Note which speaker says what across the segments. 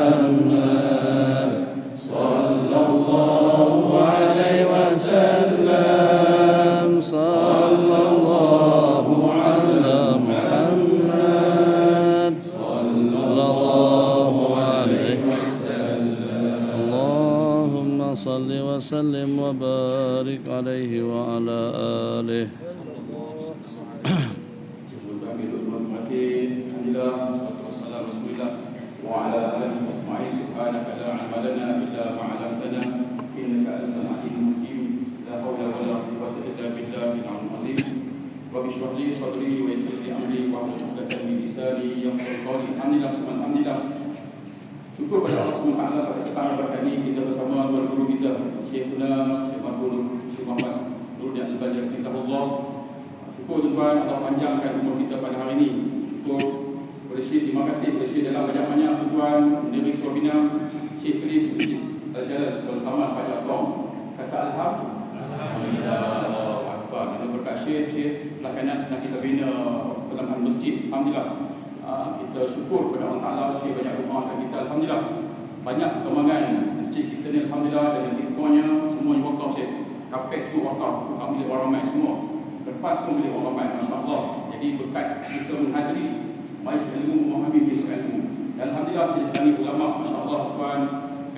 Speaker 1: محمد صلى الله عليه وسلم صلى الله على محمد صلى الله عليه وسلم اللهم صل وسلم وبارك عليه وعلى آله.
Speaker 2: Rabbi li sadri wa yassir li amri wa hlul 'uqdatam min lisani yafqahu qawli. Alhamdulillah. Syukur pada Allah SWT pada petang yang berkat ini kita bersama tuan guru kita Syekhuna Syekh Mahmud Syekh Muhammad Nuruddin Al-Albani Hafizahullah. Syukur tuan Allah panjangkan umur kita pada hari ini. Syukur bersyukur, terima kasih bersyukur dalam banyak-banyak tuan Menteri Ketua Syekh Khalif Al-Jalal Al-Qamal Pak Jasong. Kata Alhamdulillah. Kita berkat Syekh pelaksana sedang kita bina pertambahan masjid. Alhamdulillah. Kita syukur kepada Allah Ta'ala. Syekh banyak rumah dan kita Alhamdulillah banyak perkembangan masjid kita ni Alhamdulillah. Dan hikmahnya semuanya wakaf Syekh. Kapek semua wakaf, bukan milik orang ramai semua. Tempat pun milik orang ramai, Masya Allah. Jadi berkat kita menghadiri majlis ilmu, memahami besok ilmu. Dan Alhamdulillah kita tanya ulama, Masya Allah tuan.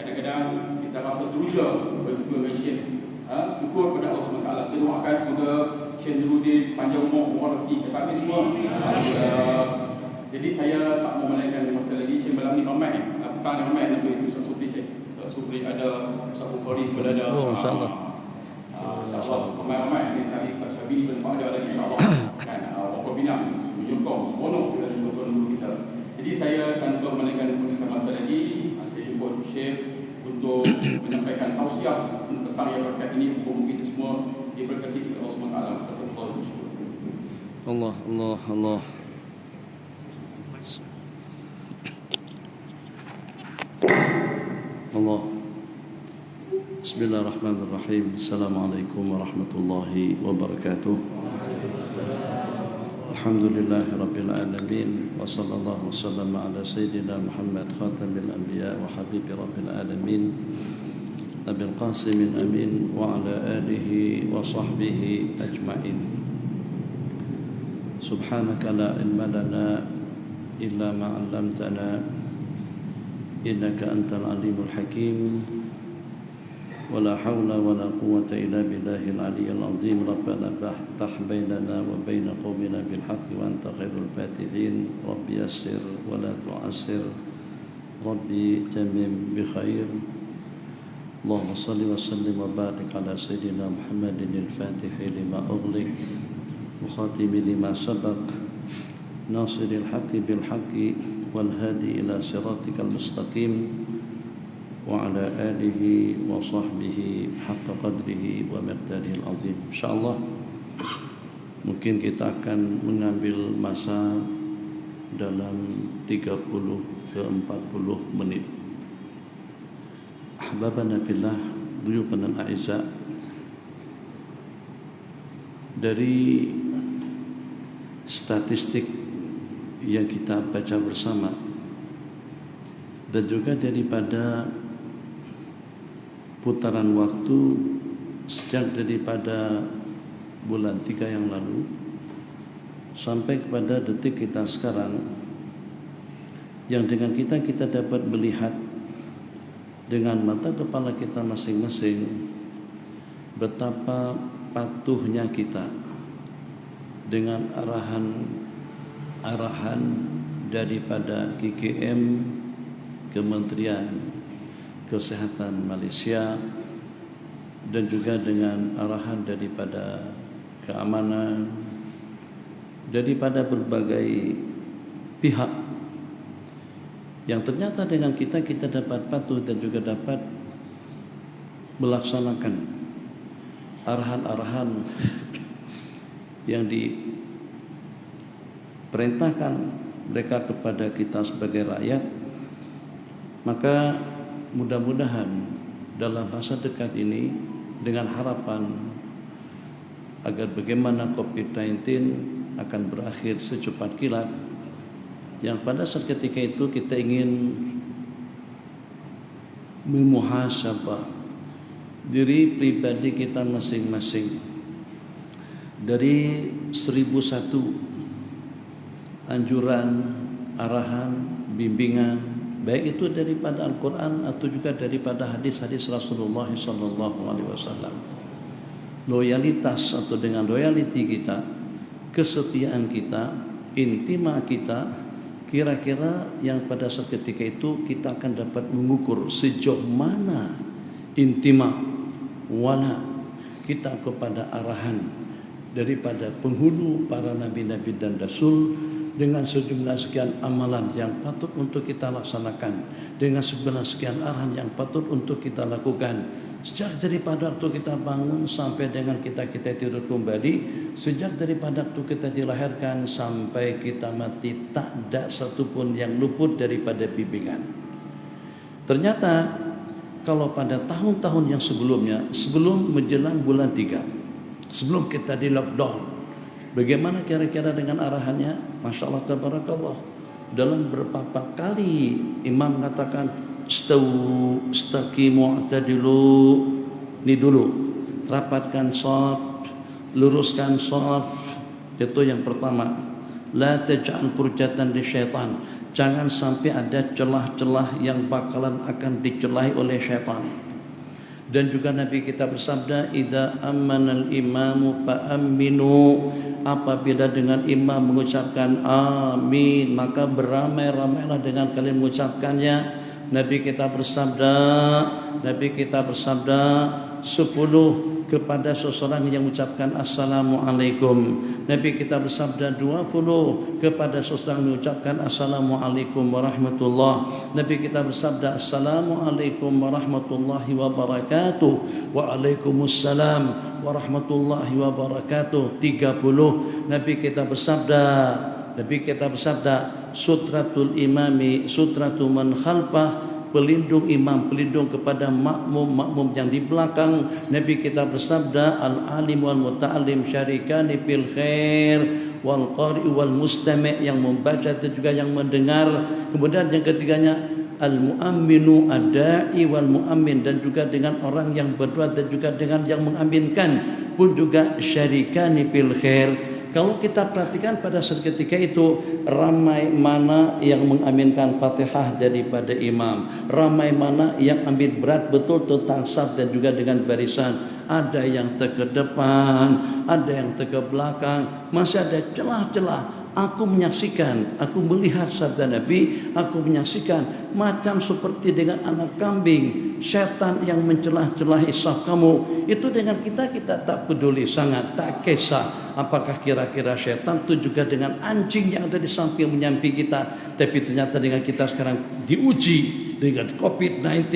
Speaker 2: Kadang-kadang kita rasa teruja berdua dengan Syekh. Syukur kepada Allah SWT. Kita doakan semoga Syekh Nuruddin panjang umur rezeki kepada kami semua. Jadi saya tak mau menaikkan masa lagi. Syekh malam ni ramai. Petang ni ramai. Nanti Ustaz Subri Syekh. Ustaz Subri ada, Ustaz Bukhari pun ada.
Speaker 1: InsyaAllah.
Speaker 2: InsyaAllah ramai-ramai. Ini sekali Ustaz Syabini pun ada lagi insyaAllah. Kan, Waqaf Binang, menyokong, seronok kita dan tuan-tuan guru kita. Jadi saya tanpa menaikkan masa lagi, saya jemput Syekh untuk menyampaikan tausiah tentang yang berkat ini. Hukum kita semua diberkati oleh Allah SWT.
Speaker 1: Allah, Allah, Allah. Allah. Bismillahirrahmanirrahim. Assalamualaikum warahmatullahi wabarakatuh. Alhamdulillahirabbil alamin wa sallallahu wasallam ala sayyidina Muhammad khatamil anbiya wa habibi rabbil alamin Abil Qasim Amin wa ala alihi wa sahbihi ajma'in. Subhanaka la ilma lana illa ma 'allamtana innaka antal alimul hakim. ولا حول ولا قوة إلا بالله العلي العظيم. ربنا افتح بيننا وبين قومنا بالحق وأنت خير الفاتحين. ربي يسر ولا تعسر. ربي تمم بخير. اللهم صل وسلم وبارك على سيدنا محمد الفاتح لما أغلق وخاتم لما سبق ناصر الحق بالحق والهادي إلى صراطك المستقيم وعلى آله وصحبه حق قدره ومقداره العظيم. InsyaAllah mungkin kita akan mengambil masa dalam 30 ke 40 menit. Ahbabana fillah, duyufana al-a'izza, dari statistik yang kita baca bersama dan juga daripada putaran waktu sejak daripada bulan 3 yang lalu sampai kepada detik kita sekarang, yang dengan kita dapat melihat dengan mata kepala kita masing-masing betapa patuhnya kita dengan arahan daripada KKM, Kementerian Kesehatan Malaysia, dan juga dengan arahan daripada keamanan daripada berbagai pihak, yang ternyata dengan kita dapat patuh dan juga dapat melaksanakan arahan-arahan yang diperintahkan mereka kepada kita sebagai rakyat. Maka mudah-mudahan dalam masa dekat ini, dengan harapan agar bagaimana COVID-19 akan berakhir secepat kilat, yang pada saat ketika itu kita ingin memuhasabah diri pribadi kita masing-masing dari 1001 anjuran, arahan, bimbingan, baik itu daripada Al-Quran atau juga daripada hadis-hadis Rasulullah SAW. Loyalitas atau dengan loyalty kita, kesetiaan kita, intima kita, kira-kira yang pada saat ketika itu kita akan dapat mengukur sejauh mana intima wala kita kepada arahan daripada penghulu para nabi-nabi dan rasul, dengan sejumlah sekian amalan yang patut untuk kita laksanakan, dengan sejumlah sekian arahan yang patut untuk kita lakukan, sejak daripada waktu kita bangun sampai dengan kita tidur kembali, sejak daripada waktu kita dilahirkan sampai kita mati, tak ada satupun yang luput daripada bimbingan. Ternyata kalau pada tahun-tahun yang sebelumnya, sebelum menjelang bulan 3, sebelum kita di lockdown, bagaimana kira-kira dengan arahannya? Masya Allah, tabarakallah. Dalam beberapa kali imam mengatakan istaqimu i'tadilu, ini dulu, rapatkan shaf, luruskan shaf, itu yang pertama. La taj'al furjatan li syaitan, jangan sampai ada celah-celah yang bakalan akan dicelahi oleh syaitan. Dan juga Nabi kita bersabda, idza ammanal imamu fa'aminu, apabila dengan imam mengucapkan amin maka beramai-ramailah dengan kalian mengucapkannya. Nabi kita bersabda 10 kepada seseorang yang mengucapkan assalamualaikum. Nabi kita bersabda 20 kepada seseorang yang mengucapkan assalamualaikum warahmatullah. Nabi kita bersabda assalamualaikum warahmatullahi wabarakatuh. Waalaikumsalam warahmatullahi wabarakatuh. 30 Nabi kita bersabda sutratul imami sutratu man khalfah, pelindung imam, pelindung kepada makmum yang di belakang. Nabi kita bersabda al-alim wal muta'allim syarikani fil khair wal qari wal mustami', yang membaca dan juga yang mendengar. Kemudian yang ketiganya al-mu'amminu ad-da'i wal mu'ammin, dan juga dengan orang yang berdoa dan juga dengan yang mengaminkan pun juga syarikani fil khair. Kalau kita perhatikan pada saat ketika itu, ramai mana yang mengaminkan Fatihah daripada imam, ramai mana yang ambil berat betul tentang saf dan juga dengan barisan. Ada yang ke depan, ada yang ke belakang, masih ada celah-celah. Aku menyaksikan, aku melihat sabda Nabi, aku menyaksikan macam seperti dengan anak kambing, setan yang mencelah-celahi saf kamu. Itu dengan kita tak peduli sangat, tak kisah apakah kira-kira setan itu juga dengan anjing yang ada di samping menyamping kita. Tapi ternyata dengan kita sekarang diuji dengan COVID-19,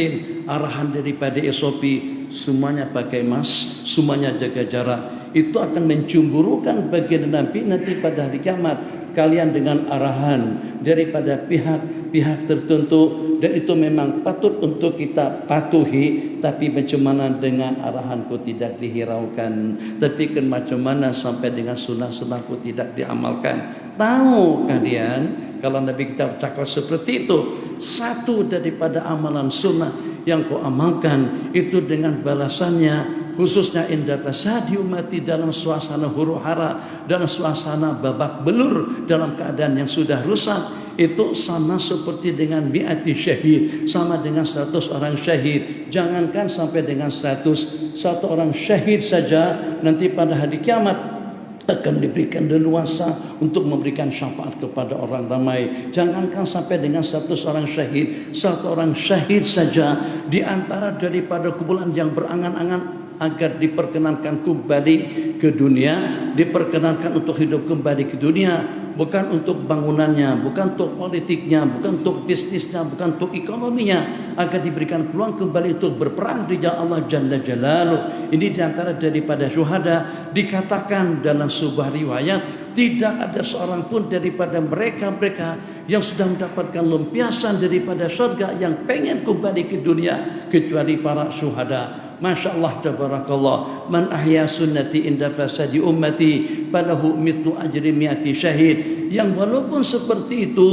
Speaker 1: arahan daripada SOP, semuanya pakai mask, semuanya jaga jarak. Itu akan mencemburukan bagian nanti pada hari kiamat kalian dengan arahan daripada pihak tertentu, dan itu memang patut untuk kita patuhi. Tapi macam mana dengan arahanku tidak dihiraukan, tapi kan macam mana sampai dengan sunnah-sunnahku tidak diamalkan. Tahu kalian kalau Nabi kita cakap seperti itu, satu daripada amalan sunnah yang kau amalkan itu dengan balasannya, khususnya indah fasadi umati, dalam suasana huru hara, dalam suasana babak belur, dalam keadaan yang sudah rusak, itu sama seperti dengan mi'ati syahid, sama dengan 100 orang syahid. Jangankan sampai dengan 100, 1 orang syahid saja nanti pada hari kiamat akan diberikan leluasa untuk memberikan syafaat kepada orang ramai. Jangankan sampai dengan 100 orang syahid, 1 orang syahid saja di antara daripada kumpulan yang berangan-angan agar diperkenankan kembali ke dunia, diperkenankan untuk hidup kembali ke dunia, bukan untuk bangunannya, bukan untuk politiknya, bukan untuk bisnisnya, bukan untuk ekonominya, agar diberikan peluang kembali untuk berperang di jalan Allah Jalla Jalaluh. Ini diantara daripada syuhada. Dikatakan dalam sebuah riwayat, tidak ada seorang pun daripada mereka yang sudah mendapatkan lempiasan daripada surga yang pengen kembali ke dunia kecuali para syuhada. Masya Allah, tabarakallah. Man ahya sunnati inda fasadi ummati falahu mithlu ajri mi'ati syahid. Yang walaupun seperti itu,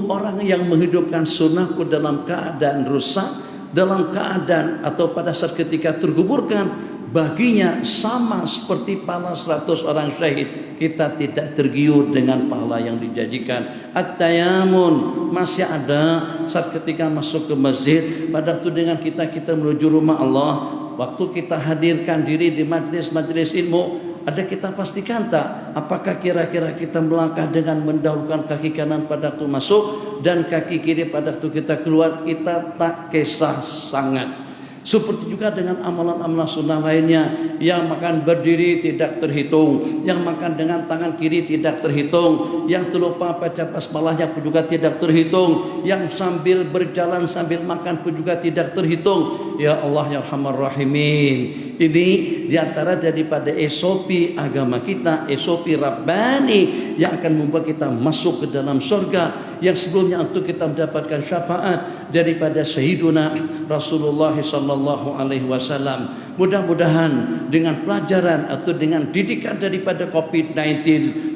Speaker 1: orang yang menghidupkan sunnahku dalam keadaan rusak, dalam keadaan atau pada saat ketika terkuburkan, baginya sama seperti pahala 100 orang syahid. Kita tidak tergiur dengan pahala yang dijanjikan. At-tayamun masih ada saat ketika masuk ke masjid, pada waktu dengan kita menuju rumah Allah. Waktu kita hadirkan diri di majlis-majlis ilmu, ada kita pastikan tak, apakah kira-kira kita melangkah dengan mendahulukan kaki kanan pada waktu masuk dan kaki kiri pada waktu kita keluar. Kita tak kisah sangat. Seperti juga dengan amalan-amalan sunnah lainnya, yang makan berdiri tidak terhitung, yang makan dengan tangan kiri tidak terhitung, yang terlupa baca basmalahnya pun juga tidak terhitung, yang sambil berjalan sambil makan pun juga tidak terhitung. Ya Allah ya Arhamar Rahimin, ini diantara daripada SOP agama kita, SOP Rabbani yang akan membuat kita masuk ke dalam surga, yang sebelumnya untuk kita mendapatkan syafaat daripada Sayyiduna Rasulullah sallallahu alaihi wasallam. Mudah-mudahan dengan pelajaran atau dengan didikan daripada COVID-19,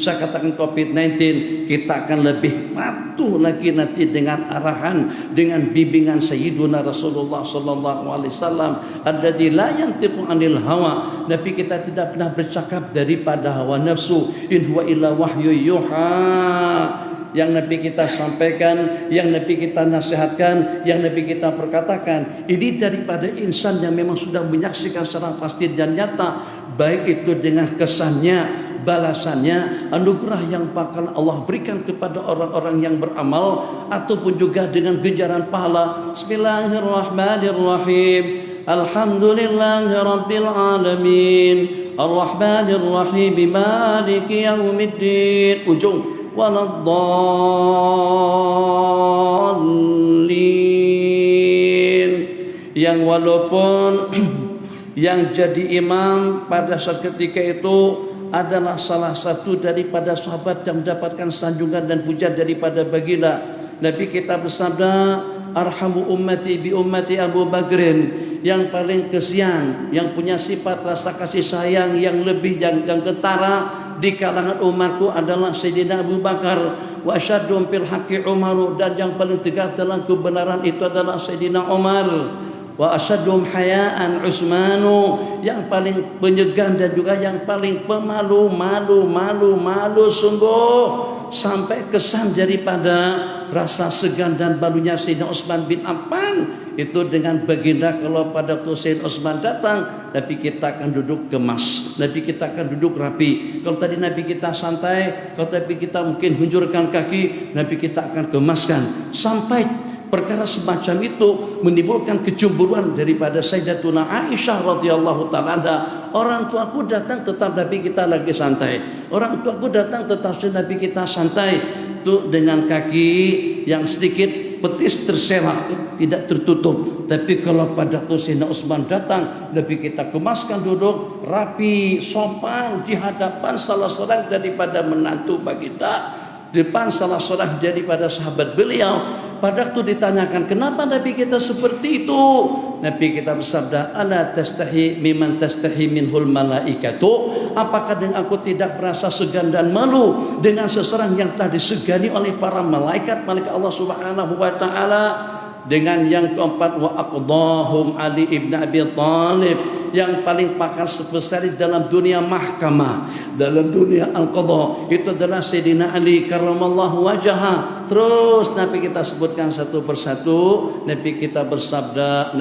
Speaker 1: saya katakan COVID-19, kita akan lebih patuh lagi nanti dengan arahan, dengan bimbingan Sayyiduna Rasulullah sallallahu alaihi wasallam, alladzi la yantiqu anil hawa. Nabi kita tidak pernah bercakap daripada hawa nafsu, in huwa illa wahyu yuha. Yang Nabi kita sampaikan, yang Nabi kita nasihatkan, yang Nabi kita perkatakan, ini daripada insan yang memang sudah menyaksikan secara pasti dan nyata, baik itu dengan kesannya, balasannya, anugerah yang bakal Allah berikan kepada orang-orang yang beramal, ataupun juga dengan ganjaran pahala. Bismillahirrahmanirrahim. Alhamdulillahirabbil alamin. Arrahmanirrahim. Maliki yaumiddin. Ujung waladdallin, yang walaupun yang jadi imam pada saat ketika itu adalah salah satu daripada sahabat yang mendapatkan sanjungan dan puja daripada baginda Nabi kita bersabda, arhamu ummati bi ummati Abu Bakrin, yang paling kesian, yang punya sifat rasa kasih sayang yang lebih, yang ketara di kalangan umatku adalah Sayyidina Abu Bakar. Wa asyadum fil haqqi Umaru, dan yang paling tegas dalam kebenaran itu adalah Sayyidina Umar. Wa asyadum hayaan Utsmanu, yang paling penyegan dan juga yang paling pemalu, malu sungguh, sampai kesan daripada rasa segan dan malunya Sayyidina Utsman bin Affan itu dengan baginda. Kalau pada waktu Sayyidina Utsman datang, Nabi kita akan duduk gemas, Nabi kita akan duduk rapi. Kalau tadi Nabi kita santai, kalau Nabi kita mungkin hunjurkan kaki, Nabi kita akan gemaskan. Sampai perkara semacam itu menimbulkan kecemburuan daripada Sayyidatuna Aisyah radhiyallahu taala anha. Orang tuaku datang tetap Nabi kita lagi santai, orang tuaku datang tetap Nabi kita santai. Itu dengan kaki yang sedikit petis terselak, tidak tertutup. Tapi kalau pada Sayyidina Utsman datang, Nabi kita kemaskan duduk rapi, sopan di hadapan salah seorang daripada menantu baginda, depan salah seorang daripada sahabat beliau. Pada waktu ditanyakan kenapa Nabi kita seperti itu, Nabi kita bersabda, ala tastahi mimman tastahi minhul malaikatu, apakah dengan aku tidak merasa segan dan malu dengan seseorang yang telah disegani oleh para malaikat Allah Subhanahu wa taala. Dengan yang keempat, wa aqdahum Ali ibn Abi Thalib, yang paling pakar spesialis dalam dunia mahkamah, dalam dunia al-qadha, itu adalah Sayyidina Ali karramallahu wajhah. Terus Nabi kita sebutkan satu persatu. Nabi kita bersabda,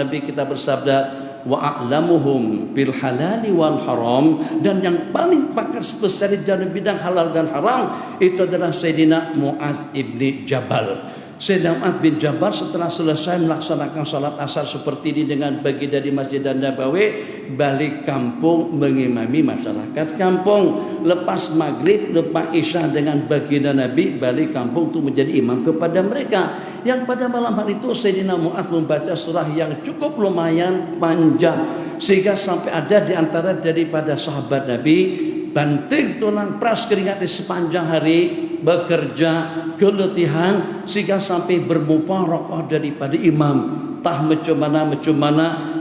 Speaker 1: wa a'lamuhum bil halali wal haram, dan yang paling pakar spesialis dalam bidang halal dan haram itu adalah Sayyidina Mu'adz ibni Jabal. Sayyidina Mu'adz bin Jabal setelah selesai melaksanakan salat asar seperti ini dengan bagi dari Masjid Nabawi, balik kampung mengimami masyarakat kampung. Lepas maghrib, lepas isya dengan baginda Nabi, balik kampung untuk menjadi imam kepada mereka. Yang pada malam hari itu Sayyidina Mu'adz membaca surah yang cukup lumayan panjang, sehingga sampai ada di antara daripada sahabat Nabi banting tulang peras keringat di sepanjang hari bekerja keletihan, sehingga sampai bermubarakah daripada imam. Tah macam mana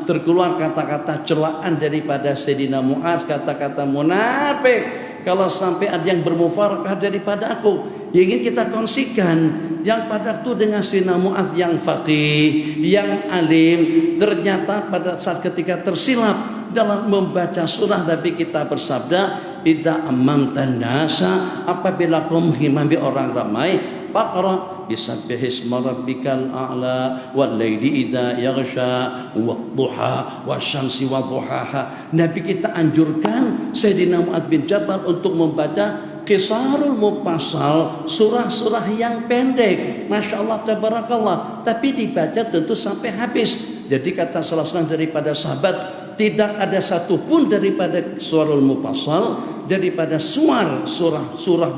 Speaker 1: terkeluar kata-kata celaan daripada Sayyidina Mu'adz, kata-kata munafik. Kalau sampai ada yang bermubarakah daripada aku, yang ingin kita kongsikan, yang pada itu dengan Sayyidina Mu'adz yang faqih, yang alim, ternyata pada saat ketika tersilap dalam membaca surah Nabi kita bersabda, idza amamtan nasa, apabila kau menghimami orang ramai, faqra bisabbihisma rabbikal a'la wal laili idza yaghsha wadduha wasyamsi wadduhaha. Nabi kita anjurkan Sayyidina Mu'adz bin Jabal untuk membaca Qisarul Mufassal, surah-surah yang pendek, Masya Allah tabarakallah, tapi dibaca tentu sampai habis. Jadi kata salah seorang daripada sahabat, tidak ada satupun daripada Surahul Mufassal, daripada surah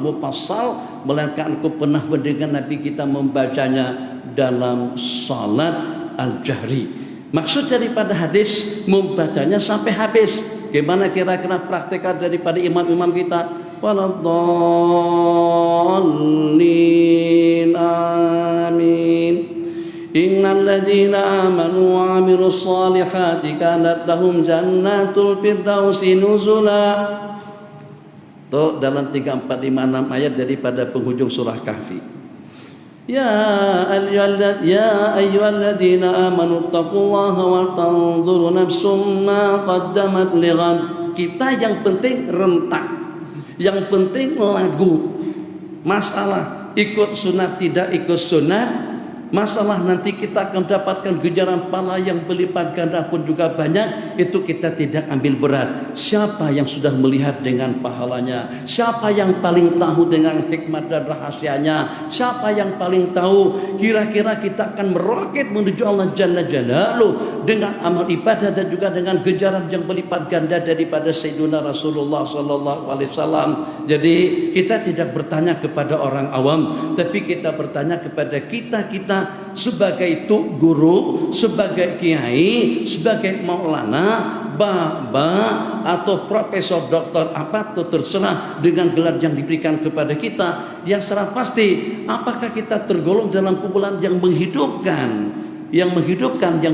Speaker 1: Mufassal, melainkan aku pernah mendengar Nabi kita membacanya dalam salat al-jahri. Maksud daripada hadis membacanya sampai habis. Gimana kira-kira praktekkan daripada imam-imam kita? Waladdallin, amin. Innal ladzina amanu wa 'amilus solihati kanat lahum jannatul firdausi nuzula. Itu dalam 3, 4, 5, 6 ayat daripada penghujung surah Kahfi. Ya ayyuhalladzina amanu taqullaha wal tanzur nafsum ma qaddamat lighad. Kita yang penting rentak, yang penting lagu. Masalah ikut sunat tidak ikut sunat, masalah nanti kita akan dapatkan ganjaran pahala yang berlipat ganda pun juga banyak, itu kita tidak ambil berat. Siapa yang sudah melihat dengan pahalanya? Siapa yang paling tahu dengan hikmat dan rahasianya? Siapa yang paling tahu kira-kira kita akan meroket menuju Allah Jalla Jalaluh dengan amal ibadah dan juga dengan ganjaran yang berlipat ganda daripada Sayyidina Rasulullah sallallahu alaihi wasallam. Jadi kita tidak bertanya kepada orang awam, tapi kita bertanya kepada kita sebagai tuk guru, sebagai kiai, sebagai maulana, baba atau profesor, doktor, apa itu terserah dengan gelar yang diberikan kepada kita. Yang secara pasti, apakah kita tergolong dalam kumpulan yang menghidupkan, yang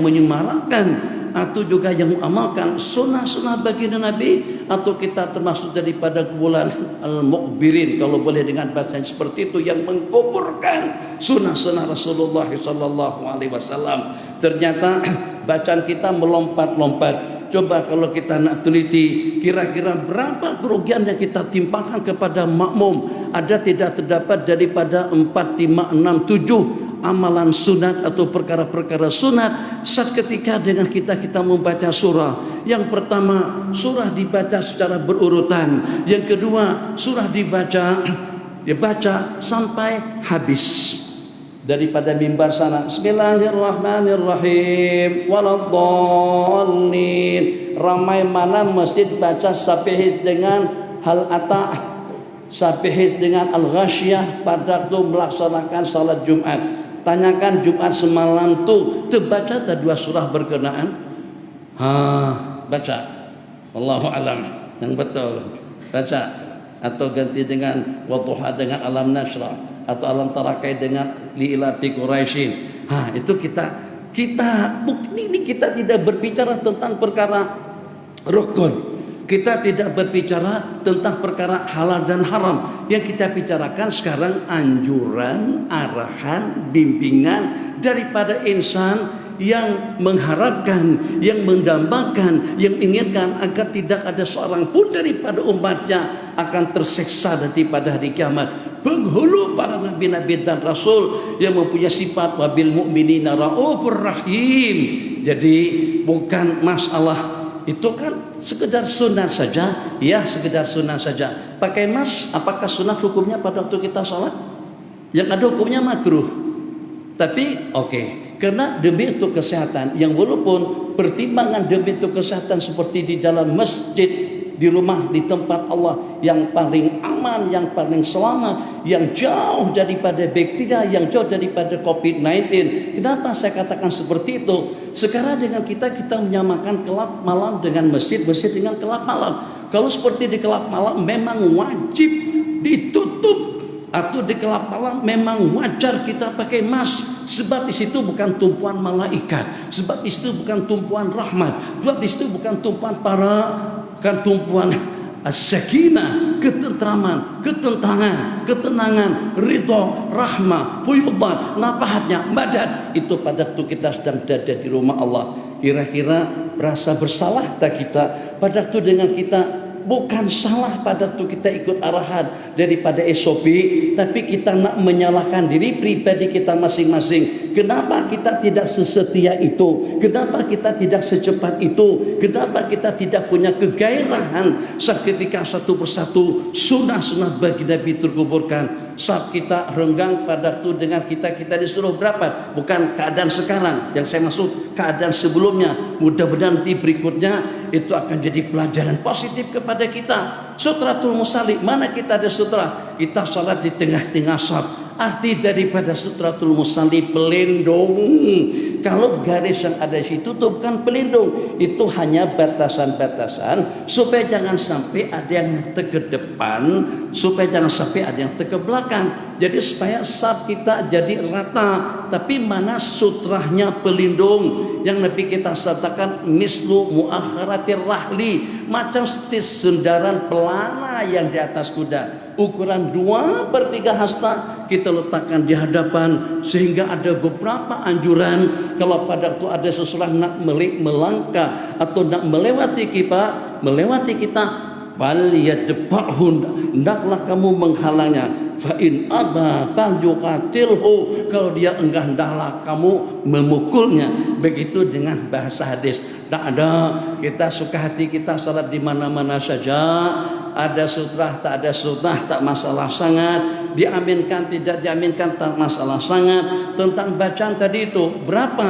Speaker 1: menyemarakan, atau juga yang mengamalkan sunnah-sunnah baginda Nabi, atau kita termasuk daripada kumpulan al-mukbirin, kalau boleh dengan bahasa seperti itu, yang mengkuburkan sunnah-sunnah Rasulullah sallallahu alaihi wasallam. Ternyata bacaan kita melompat-lompat. Coba kalau kita nak teliti, kira-kira berapa kerugian yang kita timpakan kepada makmum? Ada tidak terdapat daripada 4, 5, 6, 7 amalan sunat atau perkara-perkara sunat saat ketika dengan kita membaca surah. Yang pertama, surah dibaca secara berurutan. Yang kedua, surah dibaca sampai habis. Daripada mimbar sana, Bismillahirrahmanirrahim, waladdallin. Ramai mana masjid baca Sabihis dengan hal ata', Sabihis dengan al-ghasyiyah pada waktu melaksanakan salat Jumat. Tanyakan Jumat semalam tuh terbaca tak 2 surah berkenaan? Baca. Wallahu alam. Yang betul baca, atau ganti dengan wadduha dengan alam nasrah, atau alam tarakai dengan li'ilati Quraisyin. Itu kita tidak berbicara tentang perkara rukun. Kita tidak berbicara tentang perkara halal dan haram. Yang kita bicarakan sekarang anjuran, arahan, bimbingan daripada insan yang mengharapkan, yang mendambakan, yang inginkan agar tidak ada seorang pun daripada umatnya akan tersiksa nanti pada hari kiamat. Penghulu para nabi-nabi dan rasul yang mempunyai sifat wabil mu'minina raufur rahim. Jadi bukan masalah itu kan sekedar sunat saja, ya sekedar sunat saja. Pakai mas, apakah sunat hukumnya pada waktu kita sholat? Yang ada hukumnya makruh. Tapi oke, karena demi untuk kesehatan, yang walaupun pertimbangan demi untuk kesehatan seperti di dalam masjid, di rumah, di tempat Allah yang paling aman, yang paling selamat, yang jauh daripada bakteri, yang jauh daripada COVID-19. Kenapa saya katakan seperti itu? Sekarang dengan kita menyamakan kelab malam dengan masjid dengan kelab malam. Kalau seperti di kelab malam memang wajib ditutup, atau di kelab malam memang wajar kita pakai mask, sebab di situ bukan tumpuan malaikat, sebab di situ bukan tumpuan rahmat, sebab di situ bukan tumpuan tumpuan as-sakinah, ketentraman, ketenangan, ridho, rahmah, fuyudan, nafahatnya, madad. Itu pada waktu kita sedang berada di rumah Allah. Kira-kira rasa bersalah tak kita pada waktu dengan kita bukan salah pada waktu kita ikut arahan daripada SOP, tapi kita nak menyalahkan diri pribadi kita masing-masing. Kenapa kita tidak sesetia itu? Kenapa kita tidak secepat itu? Kenapa kita tidak punya kegairahan saat ketika satu persatu sunnah-sunnah bagi Nabi terkuburkan? Saat kita renggang pada waktu dengan kita disuruh berapat, bukan keadaan sekarang yang saya maksud, keadaan sebelumnya. Mudah-mudahan nanti berikutnya itu akan jadi pelajaran positif kepada kita. Sutratul Musalli, mana kita ada sutra? Kita salat di tengah-tengah saf. Arti daripada Sutratul Musalli, pelindung. Kalau garis yang ada di situ itu bukan pelindung, itu hanya batasan-batasan supaya jangan sampai ada yang ke depan, supaya jangan sampai ada yang ke belakang. Jadi supaya saf kita jadi rata. Tapi mana sutrahnya pelindung yang Nabi kita sabdakan, mislu muakharatir rahli, macam seperti sendaran pelana yang di atas kuda. Ukuran 2/3 hasta kita letakkan di hadapan, sehingga ada beberapa anjuran kalau pada waktu ada seseorang nak melangkah atau nak melewati kita, falyadfa'hun, hendaklah kamu menghalangnya. Fa in aba falyuqatilhu, kalau dia enggak hendaklah kamu memukulnya. Begitu dengan bahasa hadis. Tak ada, kita suka hati kita salat di mana-mana saja, ada sutrah tak ada sutrah tak masalah sangat, diaminkan tidak diaminkan tak masalah sangat. Tentang bacaan tadi itu, berapa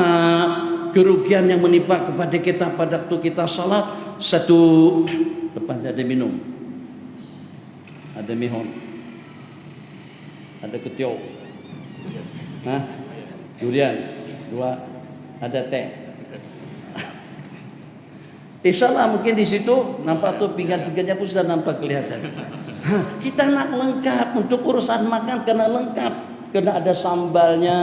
Speaker 1: kerugian yang menimpa kepada kita pada waktu kita salat? Satu, depan ada minum, ada mihon, ada ketiau, durian, 2, ada teh. Insyaallah mungkin di situ nampak tuh pinggan-pinggannya pun sudah nampak kelihatan. Kita nak lengkap untuk urusan makan, kena lengkap, kena ada sambalnya,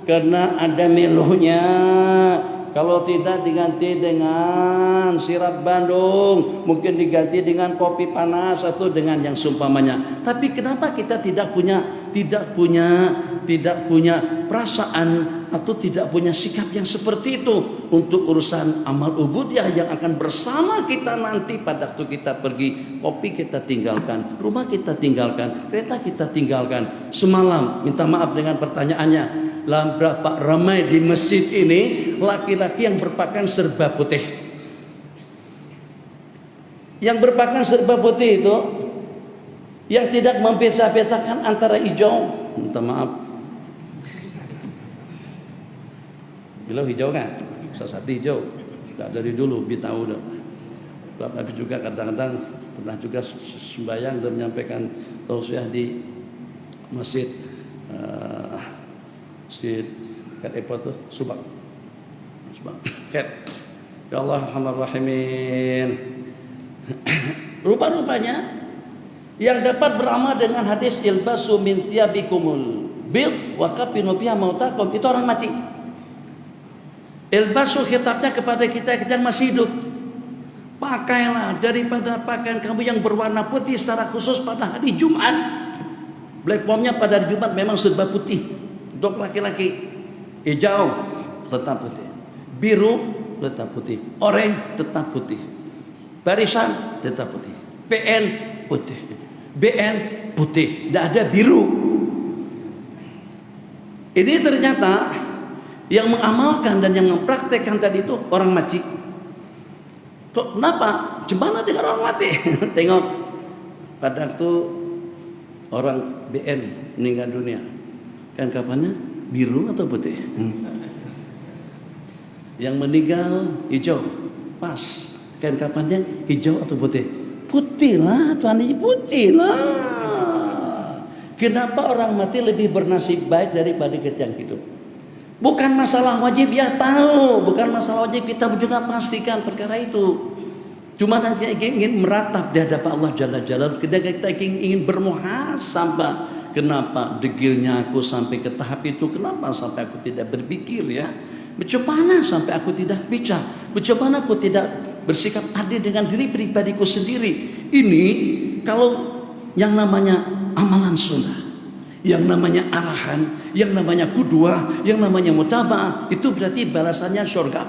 Speaker 1: kena ada melonya. Kalau tidak diganti dengan sirap Bandung, mungkin diganti dengan kopi panas atau dengan yang seumpamanya. Tapi kenapa kita tidak punya perasaan atau tidak punya sikap yang seperti itu untuk urusan amal ubudiyah yang akan bersama kita nanti pada waktu kita pergi? Kopi kita tinggalkan, rumah kita tinggalkan, kereta kita tinggalkan. Semalam minta maaf dengan pertanyaannya, berapa ramai di masjid ini laki-laki yang berpakaian serba putih. Yang berpakaian serba putih itu yang tidak membeza-bezakan antara hijau, minta maaf, bilau hijau kan, satu hijau, tak dari dulu, bi tahu dah. Tapi juga kadang-kadang pernah juga sembahyang dan menyampaikan tausiah di masjid. Kat apa tu? Subak. Kat. Ya Allah Rahman Rahimin. Rupa-rupanya yang dapat beramal dengan hadis ilbasu min thiyabikumul bid wa kafinu biha mautakum, itu orang mati. Ilbasu khitabnya kepada kita yang masih hidup. Pakailah daripada pakaian kamu yang berwarna putih, secara khusus pada hari Jumat. Black bombnya pada hari Jumat memang serba putih. Untuk laki-laki, hijau tetap putih, biru tetap putih, oranye tetap putih, barisan tetap putih, PN putih, BN putih, tidak ada biru. Ini ternyata yang mengamalkan dan yang mempraktekkan tadi itu orang mati. Kenapa? Gimana dengan orang mati? Tengok pada waktu orang BN meninggal dunia, kan kapannya biru atau putih? Yang meninggal hijau, pas. Kan kapannya hijau atau putih? Putih lah, Tuhan, putih lah. Kenapa orang mati lebih bernasib baik daripada kita yang hidup? Bukan masalah wajib, ya tahu, bukan masalah wajib, kita juga pastikan perkara itu. Cuma nanti ingin meratap di hadapan Allah Jalla Jalaluhu, kita ingin bermuhasabah. Kenapa degilnya aku sampai ke tahap itu? Kenapa sampai aku tidak berpikir ya? Macam mana sampai aku tidak bicara? Macam mana aku tidak bersikap adil dengan diri pribadiku sendiri. Ini kalau yang namanya amalan sunnah, yang namanya arahan, yang namanya qudwah, yang namanya mutaba'ah, itu berarti balasannya surga.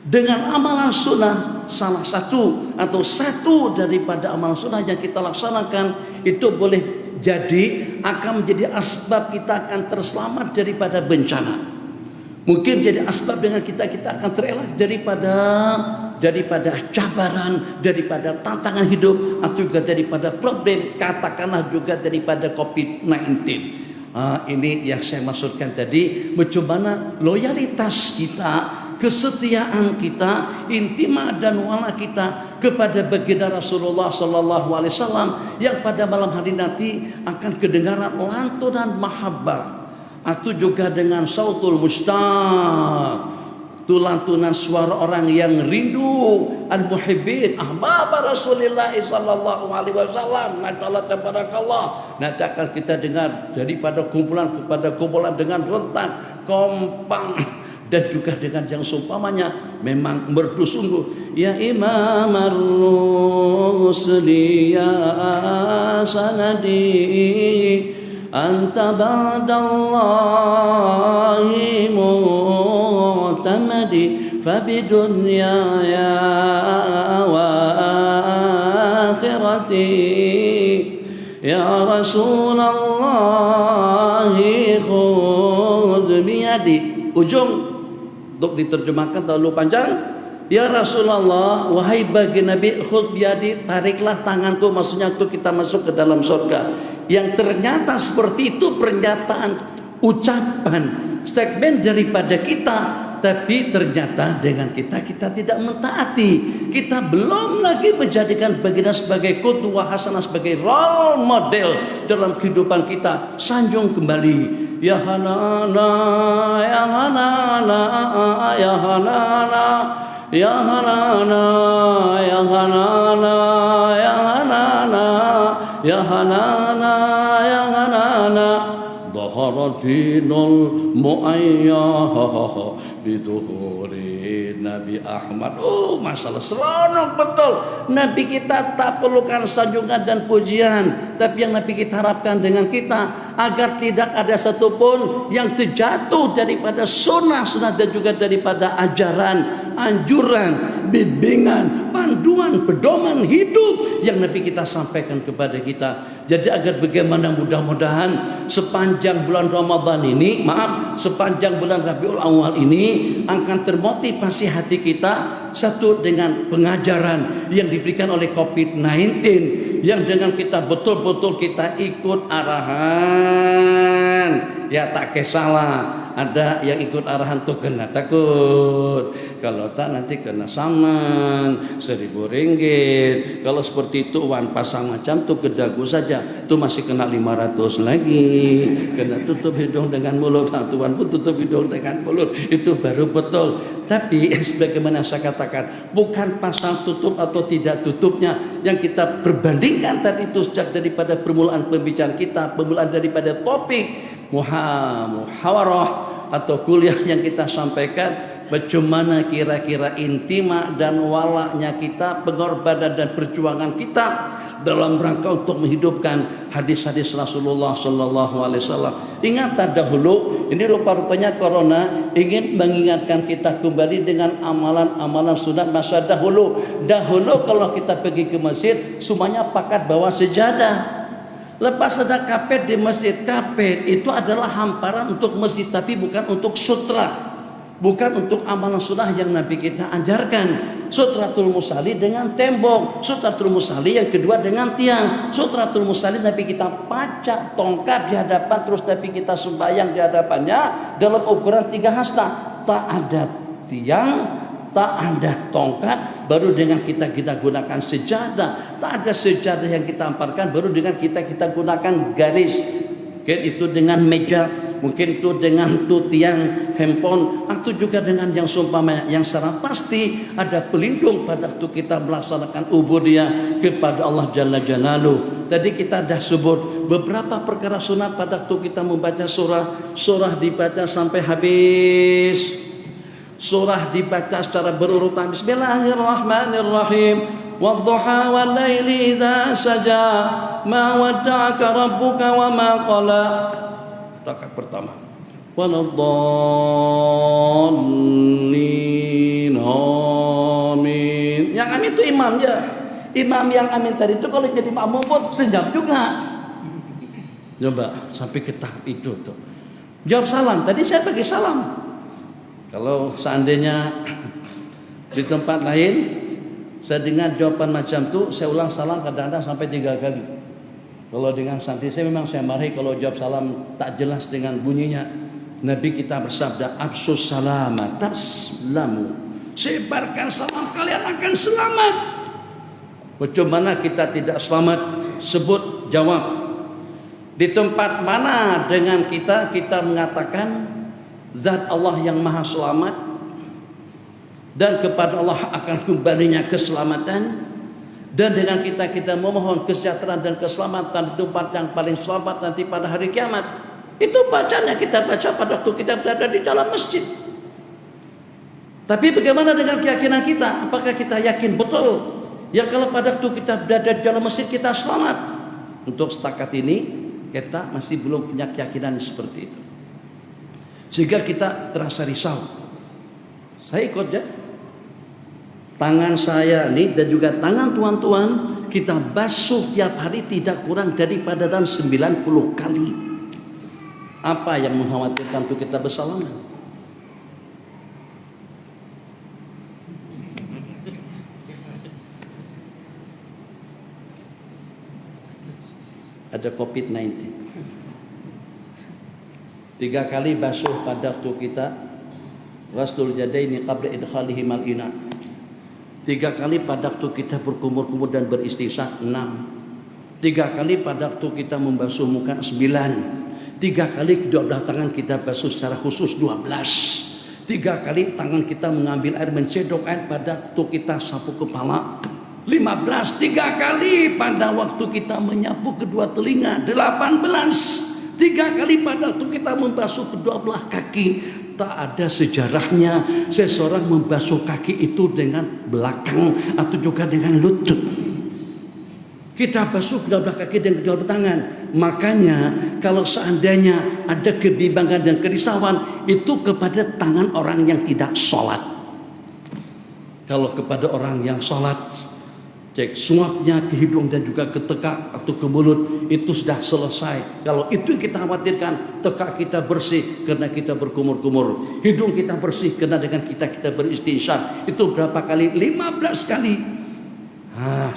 Speaker 1: Dengan amalan sunnah, salah satu atau satu daripada amalan sunnah yang kita laksanakan, itu boleh jadi akan menjadi asbab kita akan terselamat daripada bencana. Mungkin jadi asbab dengan kita akan terelak daripada cabaran, daripada tantangan hidup, atau juga daripada problem, katakanlah juga daripada COVID-19. Ini yang saya maksudkan tadi, bagaimana loyalitas kita, kesetiaan kita, intima dan wala kita kepada baginda Rasulullah sallallahu alaihi wasallam yang pada malam hari nanti akan kedengaran lantunan mahabbah, atau juga dengan sautul mustaq, itu lantunan suara orang yang rindu, al-muhibbin ahbab Rasulullah sallallahu alaihi wasallam. Masyaallah tabarakallah. Nanti akan kita dengar daripada kumpulan kepada kumpulan dengan rentak, kompang, dan juga dengan yang seumpamanya memang merdu sungguh. Ya Imam ar-rusli ya sanadi anta ba'dallahi mu'tamadi fabidunya ya wa akhirati ya Rasulullah khudh biyadi. Ujung untuk diterjemahkan terlalu panjang. Ya Rasulullah, wahai baginda Nabi, khudh biyadi, tariklah tanganku, maksudnya itu kita masuk ke dalam surga. Yang ternyata seperti itu pernyataan, ucapan, statement daripada kita, tapi ternyata dengan kita tidak mentaati. Kita belum lagi menjadikan baginda sebagai qudwah hasanah, sebagai role model dalam kehidupan kita. Sanjung kembali, ya Hanana, ya Hanana, ya Hanana, ya Hanana, ya Hanana, ya Hanana, ya Hanana, ya Hanana. Dhahara dinul mu'ayyah biduhuri Nabi Ahmad. Masalah seronok betul. Nabi kita tak perlukan sanjungan dan pujian, tapi yang Nabi kita harapkan dengan kita agar tidak ada satupun yang terjatuh daripada sunnah dan juga daripada ajaran, anjuran, bimbingan, panduan, pedoman hidup yang Nabi kita sampaikan kepada kita. Jadi agar bagaimana mudah-mudahan sepanjang bulan Ramadan ini, sepanjang bulan Rabiul Awal ini akan termotivasi hati kita, satu dengan pengajaran yang diberikan oleh COVID-19, yang dengan kita betul-betul kita ikut arahan. Ya tak kesalah, ada yang ikut arahan tuh kena takut, kalau tak nanti kena saman 1.000 ringgit. Kalau seperti itu uang pasang macam tuh ke dagu saja, tuh masih kena 500 lagi. Kena tutup hidung dengan mulut, Tuhan pun tutup hidung dengan mulut, itu baru betul. Tapi sebagaimana saya katakan, bukan pasang tutup atau tidak tutupnya yang kita perbandingkan tadi itu sejak daripada permulaan pembicaraan kita, permulaan daripada topik muhawarah atau kuliah yang kita sampaikan, bagaimana kira-kira intima dan walaknya kita, pengorbanan dan perjuangan kita dalam rangka untuk menghidupkan hadis-hadis Rasulullah sallallahu alaihi wasallam. Ingat dahulu, ini rupa-rupanya corona ingin mengingatkan kita kembali dengan amalan-amalan sunat masa dahulu. Dahulu kalau kita pergi ke masjid, semuanya pakat bawa sejadah. Lepas ada kapet di masjid, kapet itu adalah hamparan untuk masjid, tapi bukan untuk sutra, bukan untuk amalan sunnah yang Nabi kita ajarkan. Sutratul musalli dengan tembok, sutratul musalli yang kedua dengan tiang. Sutratul musalli Nabi kita pacak tongkat di hadapan, terus Nabi kita sembahyang di hadapannya dalam ukuran 3 hasta. Tak ada tiang, tak ada tongkat, baru dengan kita gunakan sejadah. Tak ada sejadah yang kita amparkan, baru dengan kita gunakan garis. Mungkin itu dengan meja, mungkin itu dengan tiang handphone, atau juga dengan yang seumpamanya, yang secara pasti ada pelindung pada waktu kita melaksanakan ubudiyah kepada Allah Jalla Jalaluh. Tadi kita dah sebut beberapa perkara sunat pada waktu kita membaca surah dibaca sampai habis. Surah dibaca secara berurutan. Bismillahirrahmanirrahim. Wadduha wal laili idza saja ma wadda'aka rabbuka wa ma qala. Rakaat pertama. Waladdallin amin. Yang amin itu imam ya. Imam yang amin tadi itu kalau jadi makmum pun senyap juga. Coba sampai ke tahap itu tuh. Jawab salam. Tadi saya pakai salam. Kalau seandainya di tempat lain saya dengar jawaban macam itu, saya ulang salam kadang-kadang sampai 3 kali. Kalau dengan santri saya memang saya marahi kalau jawab salam tak jelas dengan bunyinya. Nabi kita bersabda, "Absus salama taslamu." Sebarkan salam kalian akan selamat. Bagaimana kita tidak selamat? Sebut, jawab. Di tempat mana dengan kita mengatakan Zat Allah yang maha selamat dan kepada Allah akan kembalinya keselamatan, dan dengan kita memohon kesejahteraan dan keselamatan di tempat yang paling selamat nanti pada hari kiamat. Itu bacanya kita baca pada waktu kita berada di dalam masjid. Tapi bagaimana dengan keyakinan kita? Apakah kita yakin betul ya kalau pada waktu kita berada di dalam masjid kita selamat? Untuk setakat ini kita masih belum punya keyakinan seperti itu, sehingga kita terasa risau. Saya ikut ya, tangan saya ini dan juga tangan tuan-tuan kita basuh tiap hari tidak kurang daripada dalam 90 kali. Apa yang mengkhawatirkan untuk kita bersalaman? Ada COVID-19. 3 kali basuh pada waktu kita ghaslul yadaini qabla idkhalihi mal-ina. 3 kali pada waktu kita berkumur-kumur dan beristinsyak 6. 3 kali pada waktu kita membasuh muka 9. 3 kali kedua belah tangan kita basuh secara khusus 12. 3 kali tangan kita mengambil air mencedok air pada waktu kita sapu kepala 15. 3 kali pada waktu kita menyapu kedua telinga 18. 3 kali pada waktu kita membasuh kedua belah kaki. Tak ada sejarahnya seseorang membasuh kaki itu dengan belakang atau juga dengan lutut. Kita basuh kedua belah kaki dan kedua belah tangan. Makanya kalau seandainya ada kebimbangan dan kerisauan, itu kepada tangan orang yang tidak sholat. Kalau kepada orang yang sholat, cek suapnya ke hidung dan juga ke tekak atau ke mulut, itu sudah selesai. Kalau itu kita khawatirkan, tekak kita bersih karena kita berkumur-kumur, hidung kita bersih karena dengan kita beristinsyak. Itu berapa kali? 15 kali.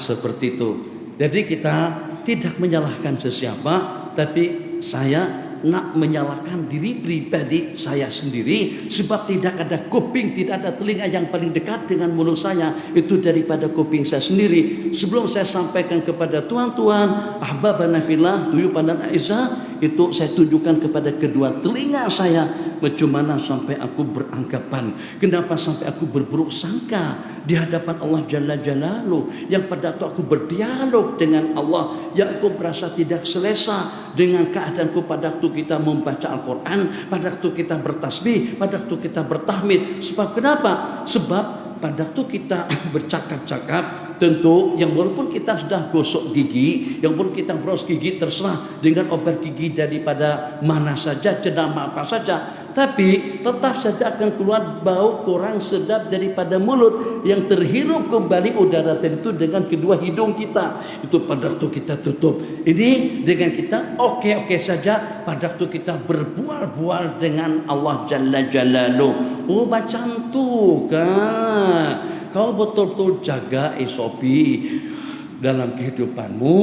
Speaker 1: Seperti itu. Jadi kita tidak menyalahkan sesiapa, tapi saya nak menyalahkan diri pribadi saya sendiri, sebab tidak ada kuping, tidak ada telinga yang paling dekat dengan mulut saya itu daripada kuping saya sendiri. Sebelum saya sampaikan kepada tuan-tuan ahbabana fillah, duyupan dan aizah, itu saya tunjukkan kepada kedua telinga saya, bagaimana sampai aku beranggapan, kenapa sampai aku berburuk sangka di hadapan Allah Jalla Jalaluh, yang pada waktu aku berdialog dengan Allah, yang aku merasa tidak selesa dengan keadaanku pada waktu kita membaca Al-Quran, pada waktu kita bertasbih, pada waktu kita bertahmid. Sebab kenapa? Sebab pada waktu kita bercakap-cakap, tentu yang walaupun kita sudah gosok gigi, yang walaupun kita bros gigi terserah dengan obat gigi daripada mana saja, jenama apa saja, tapi tetap saja akan keluar bau kurang sedap daripada mulut yang terhirup kembali udara tadi itu dengan kedua hidung kita. Itu pada waktu kita tutup. Ini dengan kita oke saja pada waktu kita berbual-bual dengan Allah Jalla Jalaluh. Oh macam tu kan. Kau betul-betul jaga SOP dalam kehidupanmu.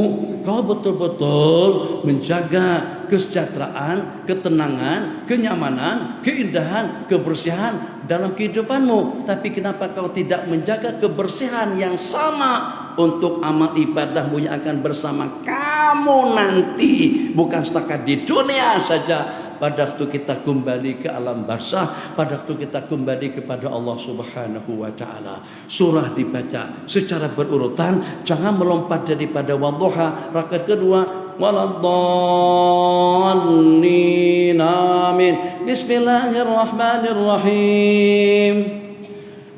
Speaker 1: Kau betul-betul menjaga kesejahteraan, ketenangan, kenyamanan, keindahan, kebersihan dalam kehidupanmu. Tapi kenapa kau tidak menjaga kebersihan yang sama untuk amal ibadahmu yang akan bersama kamu nanti, bukan setakat di dunia saja. Pada waktu kita kembali ke alam barzah, pada waktu kita kembali kepada Allah Subhanahu wa taala. Surah dibaca secara berurutan, jangan melompat daripada wadduha rakaat kedua waladdallin amin. Bismillahirrahmanirrahim.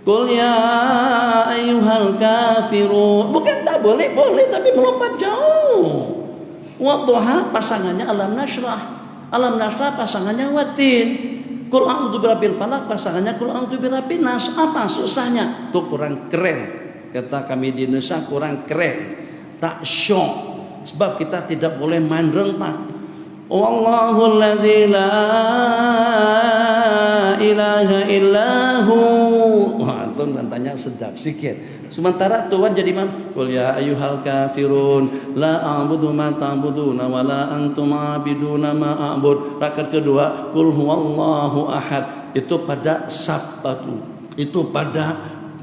Speaker 1: Qul ya ayyuhal kafirun. Bukan tak boleh, boleh tapi melompat jauh. Wadduha pasangannya alam nashrah. Alam nasrah pasangannya watin. Qul a'udzu birabbil falaq pasangannya qul a'udzu birabbin nas. Apa susahnya? Tuh kurang keren. Kata kami di Indonesia kurang keren. Tak syok. Sebab kita tidak boleh main rentak. Wallahu alladzi la ilaha illahu. Wah, itu tanya sedap sikit. Sementara Tuhan jadi imam. Qul ya ayyuhal kafirun la a'budu ma ta'buduna wa la antum 'abiduna ma a'bud. Rakaat kedua qul huwallahu ahad. Itu pada Sabtu. Itu pada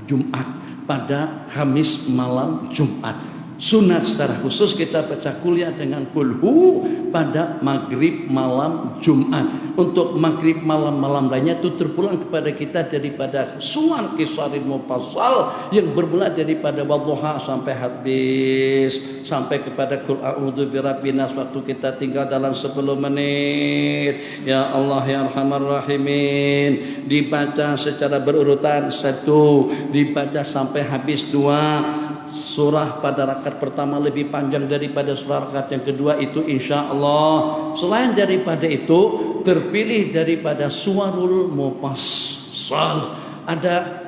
Speaker 1: Jumat, pada Kamis malam Jumat. Sunat secara khusus kita baca kuliah dengan kulhu pada maghrib malam Jumat. Untuk maghrib malam-malam lainnya itu terpulang kepada kita daripada suwar Qisarin Mufassal yang bermula daripada wadduha sampai habis, sampai kepada qul a'udzu birabbin nas. Waktu kita tinggal dalam 10 menit. Ya Allah ya Arhamar Rahimin, dibaca secara berurutan 1, dibaca sampai habis 2. Surah pada rakaat pertama lebih panjang daripada surah rakaat yang kedua, itu insya Allah. Selain daripada itu terpilih daripada suwarul mufassal. Ada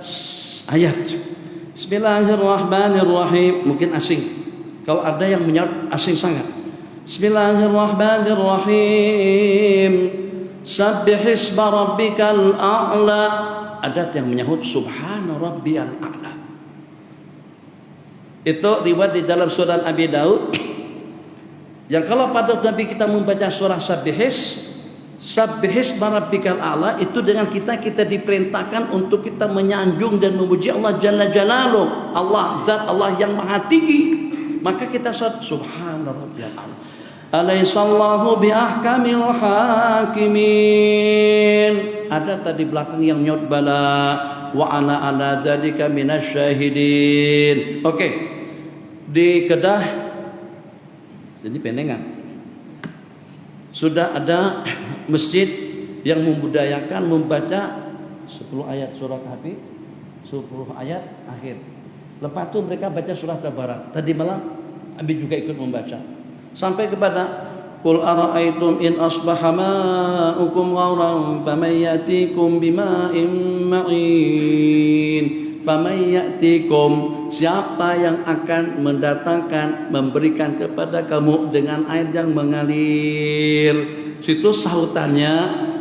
Speaker 1: ayat Bismillahirrahmanirrahim. Mungkin asing. Kalau ada yang menyaut asing sangat. Bismillahirrahmanirrahim. Sabbihisma rabbikal a'la. Ada yang menyahut subhana rabbiyal a'la. Itu riwayat di dalam Sunan Abi Daud. Yang kalau pada Nabi kita membaca surah Sabbihis Rabbikal A'la, itu dengan kita diperintahkan untuk kita menyanjung dan memuji Allah Jalla Jalaluh, Allah zat Allah yang maha tinggi. Maka kita subhana rabbiyal a'la. Alaihissallahu biahkamil hakimin. Ada tadi belakang yang nyot bala wa ana ala dzalika minasyahidin. Oke. Di Kedah jadi Penengan sudah ada masjid yang membudayakan membaca 10 ayat surah Kahfi, 10 ayat akhir. Lepas itu mereka baca surah Tabarak. Tadi malam Abi juga ikut membaca sampai kepada Qul ara'aytum in asbaha ma'ukum ghauran faman ya'tikum bima'in ma'in. Faman ya'tikum, siapa yang akan mendatangkan, memberikan kepada kamu dengan air yang mengalir. Situ sahutannya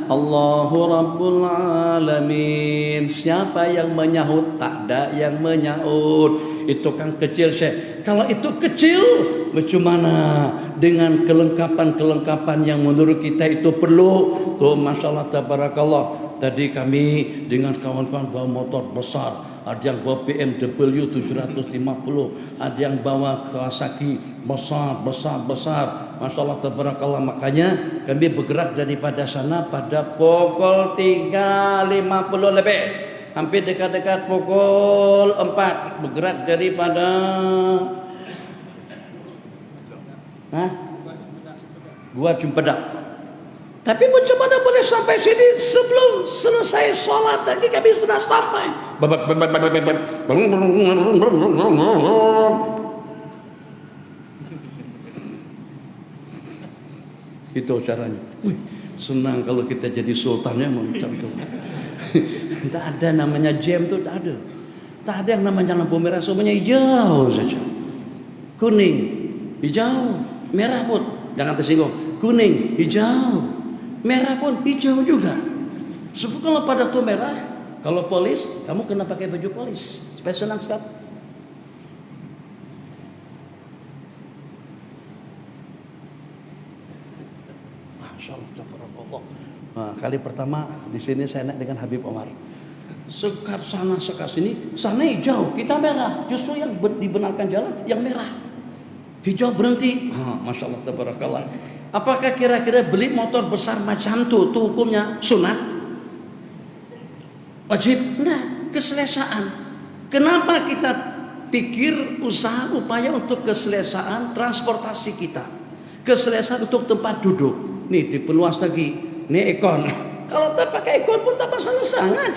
Speaker 1: Allahu Rabbul Alamin. Siapa yang menyahut? Tak ada yang menyahut. Itu kan kecil Syekh. Kalau itu kecil, bagaimana dengan kelengkapan-kelengkapan yang menurut kita itu perlu? Tuh masyaallah tabarakallah. Tadi kami dengan kawan-kawan bawa motor besar. Ada yang bawa BMW 750, ada yang bawa Kawasaki besar. Masya Allah tabarakallah. Makanya kami bergerak daripada sana pada pukul 3.50 lebih, hampir dekat-dekat pukul 4. Bergerak daripada Gua Cumpedak. Tapi macam mana boleh sampai sini sebelum selesai sholat lagi kami sudah sampai. Itu caranya. Senang kalau kita jadi sultannya macam itu. Tidak ada namanya jam tuh, tak ada. Tak ada yang namanya lampu merah, semuanya hijau saja. Kuning, hijau, merah pun jangan tersinggung. Kuning, hijau, merah pun hijau juga. Sebab kalau pada tuh merah, kalau polis, kamu kena pakai baju polis supaya senang sekali. Nah, kali pertama di sini saya naik dengan Habib Omar. Sekat sana sekat sini, sana hijau, kita merah. Justru yang dibenarkan jalan yang merah. Hijau berhenti. Masya Allah tabarakallah. Apakah kira-kira beli motor besar macam itu hukumnya sunat? Wajib? Enggak, keselesaan. Kenapa kita pikir usaha upaya untuk keselesaan transportasi kita? Keselesaan untuk tempat duduk. Nih diperluas lagi. Nih ekon. Kalau tak pakai ekon pun tak masalah sangat.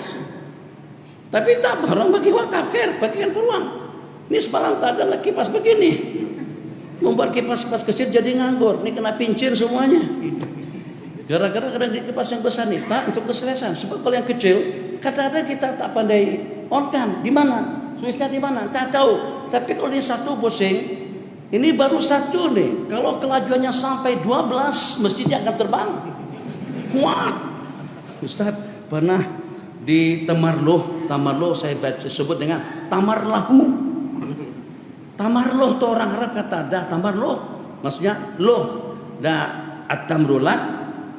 Speaker 1: Tapi tak barang bagi wakaf, bagikan peluang. Ini semalam tak ada lagi kipas begini. Membuat kipas-kipas kecil jadi nganggur. Ini kena pincin semuanya. Gara-gara kadang kipas yang besar nih tak untuk keselesan. Sebab kalau yang kecil kadang-kadang kita tak pandai on kan. Di mana? Switchnya di mana? Tak tahu. Tapi kalau di satu pusing, ini baru satu nih. Kalau kelajuannya sampai 12, mestinya akan terbang. Kuat. Ustaz pernah di Tamarloh saya sebut dengan Tamarlahu. Tamarloh itu orang Arab kata dah Tamarloh, maksudnya loh, dah atamrullah,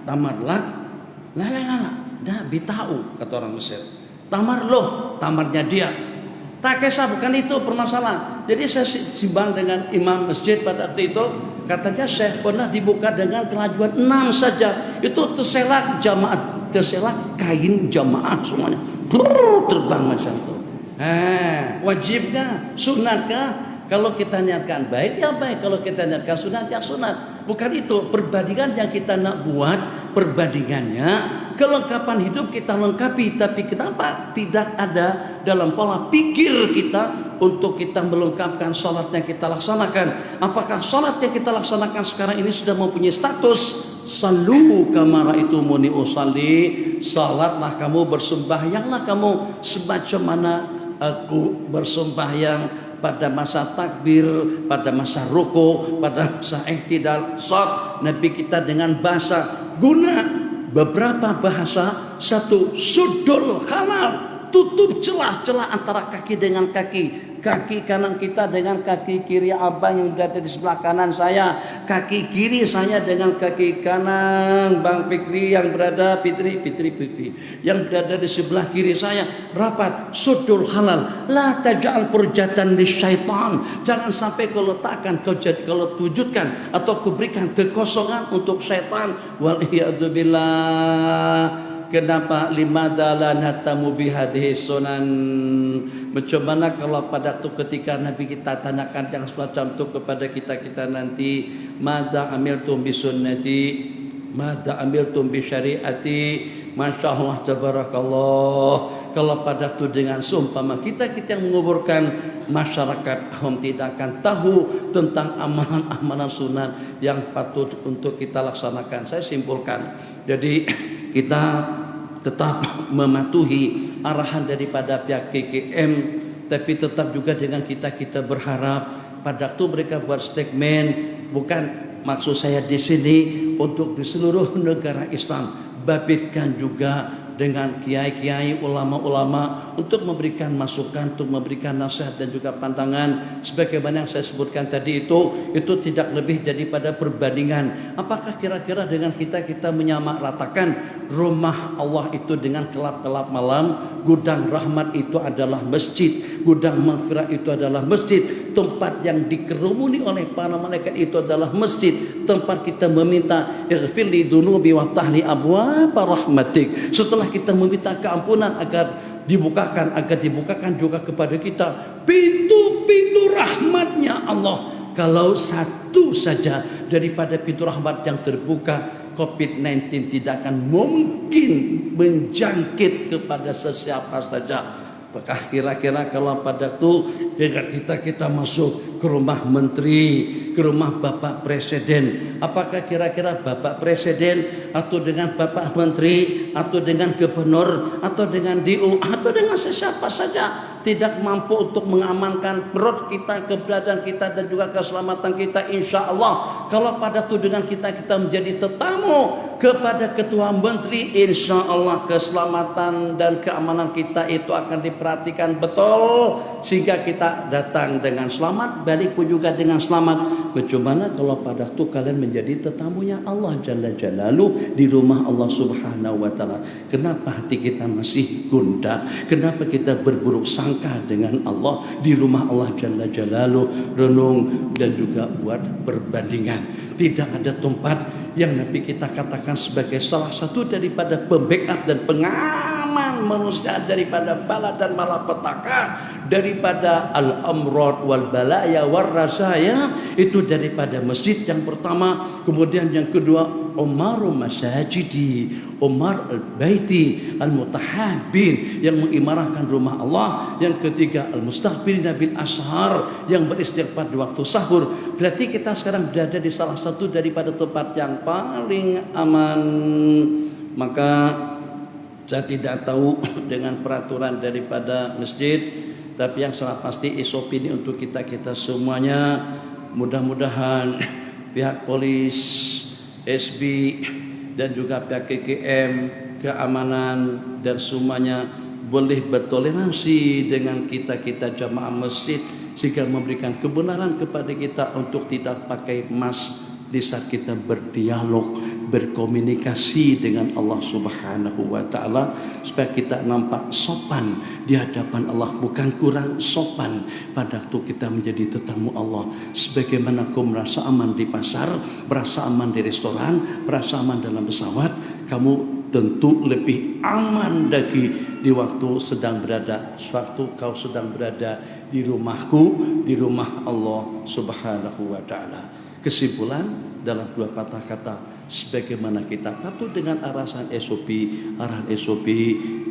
Speaker 1: tamarlah, dah bitau kata orang Mesir. Tamarloh, tamarnya dia. Tak kisah, bukan itu permasalahan. Jadi saya simbang dengan imam masjid pada waktu itu, katanya Syekh pernah dibuka dengan kelajuan 6 saja. Itu terselak jamaah, terselak kain jamaah semuanya. Terbang macam itu. Wajibkah? Sunatkah? Kalau kita niatkan baik ya baik, kalau kita niatkan sunat ya sunat. Bukan itu perbandingan yang kita nak buat, perbandingannya kelengkapan hidup kita lengkapi, tapi kenapa tidak ada dalam pola pikir kita untuk kita melengkapkan salat yang kita laksanakan? Apakah salat yang kita laksanakan sekarang ini sudah mempunyai status sallu kama ra'aitumuni usalli, salatlah kamu, bersembahyanglah kamu semacam mana aku bersembahyang, pada masa takbir, pada masa ruku, pada masa iktidal. Nabi kita dengan bahasa guna beberapa bahasa. Satu, sudul khalal, tutup celah-celah antara kaki dengan kaki. Kaki kanan kita dengan kaki kiri abang yang berada di sebelah kanan saya, kaki kiri saya dengan kaki kanan Bang Fikri yang berada Fitri yang berada di sebelah kiri saya. Rapat, sudul halal, la taj'al purjatan lisyaitan. Jangan sampai kau letakkan, kalau wujudkan atau kau berikan kekosongan untuk syaitan. Waliyadzubillah. Kenapa limadza la nahtamu bihadhihi sunan? Bagaimana kalau pada waktu ketika Nabi kita tanyakan yang semacam itu kepada kita nanti, madza amiltum bi sunnati, madza amiltum bi syariati, masya Allah tabarakallah. Kalau pada waktu dengan seumpama kita yang menguburkan, masyarakat tidak akan tahu tentang amalan-amalan sunat yang patut untuk kita laksanakan. Saya simpulkan, jadi kita tetap mematuhi arahan daripada pihak KKM, tapi tetap juga dengan kita berharap pada waktu mereka buat statement, bukan maksud saya di sini untuk di seluruh negara Islam, babitkan juga dengan kiai-kiai, ulama-ulama untuk memberikan masukan, untuk memberikan nasihat dan juga pandangan. Sebagaimana yang saya sebutkan tadi itu tidak lebih daripada perbandingan. Apakah kira-kira dengan kita menyamaratakan rumah Allah itu dengan kelap-kelap malam, gudang rahmat itu adalah masjid, gudang maghfirah itu adalah masjid, tempat yang dikerumuni oleh para malaikat itu adalah masjid, tempat kita meminta ighfirli dzunubi waftahli abwaaba rahmatik. Setelah kita meminta keampunan agar dibukakan juga kepada kita pintu-pintu rahmatnya Allah. Kalau satu saja daripada pintu rahmat yang terbuka, COVID-19 tidak akan mungkin menjangkit kepada sesiapa saja. Apakah kira-kira kalau pada itu dengan kita masuk ke rumah menteri, ke rumah Bapak Presiden, apakah kira-kira Bapak Presiden atau dengan Bapak Menteri atau dengan Gubernur atau dengan DU atau dengan sesiapa saja tidak mampu untuk mengamankan perut kita, keberadaan kita dan juga keselamatan kita? Insya Allah kalau pada itu dengan kita menjadi tetamu kepada Ketua Menteri, insya Allah keselamatan dan keamanan kita itu akan diperhatikan betul, sehingga kita datang dengan selamat, balik pun juga dengan selamat. Bagaimana kalau pada itu kalian menjadi tetamunya Allah Jalla Jalaluh di rumah Allah Subhanahu wa Ta'ala? Kenapa hati kita masih gundah? Kenapa kita berburuk sangka dengan Allah di rumah Allah Jalla Jalaluh? Renung dan juga buat perbandingan. Tidak ada tempat yang Nabi kita katakan sebagai salah satu daripada pembackup dan pengaman manusia daripada bala dan malapetaka, daripada al-amrad wal balaya war rasaya, itu daripada masjid yang pertama. Kemudian yang kedua umaru masajidi, umar al-baiti al-mutahabbin, yang mengimarahkan rumah Allah. Yang ketiga al-mustaghfirina bil ashar, yang beristighfar di waktu sahur. Berarti kita sekarang berada di salah satu daripada tempat yang paling aman. Maka saya tidak tahu dengan peraturan daripada masjid, tapi yang sangat pasti SOP ini untuk kita semuanya. Mudah-mudahan pihak polis, SB, dan juga pihak KKM, keamanan, dan semuanya boleh bertoleransi dengan kita jamaah masjid, sehingga memberikan kebenaran kepada kita untuk tidak pakai mask di saat kita berdialog, berkomunikasi dengan Allah Subhanahu wa taala, supaya kita nampak sopan di hadapan Allah, bukan kurang sopan pada waktu kita menjadi tetamu Allah. Sebagaimana kau merasa aman di pasar, merasa aman di restoran, merasa aman dalam pesawat, kamu tentu lebih aman lagi di waktu kau sedang berada di rumahku, di rumah Allah Subhanahu wa taala. Kesimpulan dalam dua patah kata, sebagaimana kita patuh dengan arahan SOP,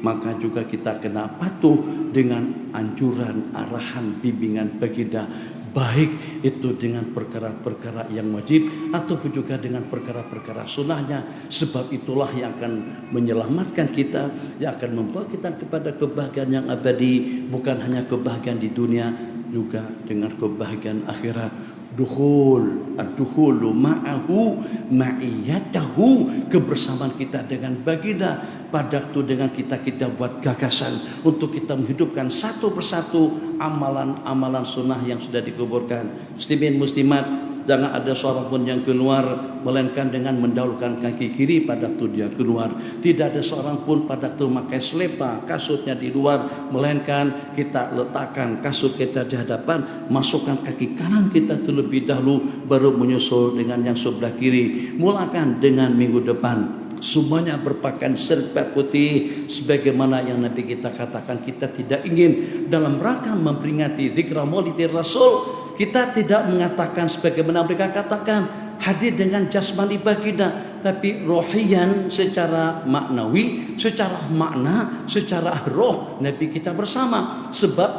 Speaker 1: maka juga kita kena patuh dengan anjuran, arahan, bimbingan baginda, baik itu dengan perkara-perkara yang wajib ataupun juga dengan perkara-perkara sunnahnya. Sebab itulah yang akan menyelamatkan kita, yang akan membawa kita kepada kebahagiaan yang abadi, bukan hanya kebahagiaan di dunia, juga dengan kebahagiaan akhirat. Ad-dukhulu ma'ahu ma'iyatahu, kebersamaan kita dengan baginda pada waktu dengan kita buat gagasan untuk kita menghidupkan satu persatu amalan-amalan sunnah yang sudah dikuburkan. Muslimin muslimat, jangan ada seorang pun yang keluar melainkan dengan mendahulukan kaki kiri pada waktu dia keluar. Tidak ada seorang pun pada waktu memakai selepa, kasutnya di luar, melainkan kita letakkan kasut kita di hadapan, masukkan kaki kanan kita terlebih dahulu, baru menyusul dengan yang sebelah kiri. Mulakan dengan minggu depan semuanya berpakaian serba putih, sebagaimana yang Nabi kita katakan. Kita tidak ingin dalam rangka memperingati zikra maulidir Rasul, kita tidak mengatakan sebagaimana mereka katakan hadir dengan jasmani baginda, tapi rohian secara maknawi, secara makna, secara roh Nabi kita bersama. Sebab